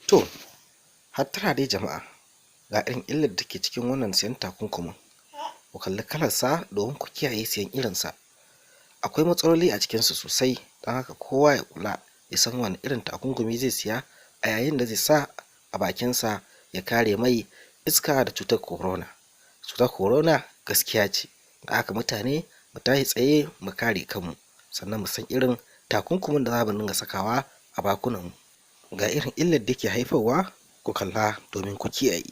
To, hattara dai jama'a, ga irin illar da ke cikin wannan siyan takunkumin. Ku kalli kalarsa domin ku kiyaye siyan irinsa. Akwai matsaloli a cikinsu sosai, don haka kowa ya kula ya san wani irin takunkumi zai siya a yayin da zai sa a bakinsa ya kare mai iska da cutar corona. Cutar corona gaskiya ce, da haka mutane mu tashi tsaye mu kare kanmu, sannan mu san irin takunkumin da za mu dinga sakawa a bakunanmu. Ga irin illar da yake haifarwa, ku kalla domin ku kiyaye.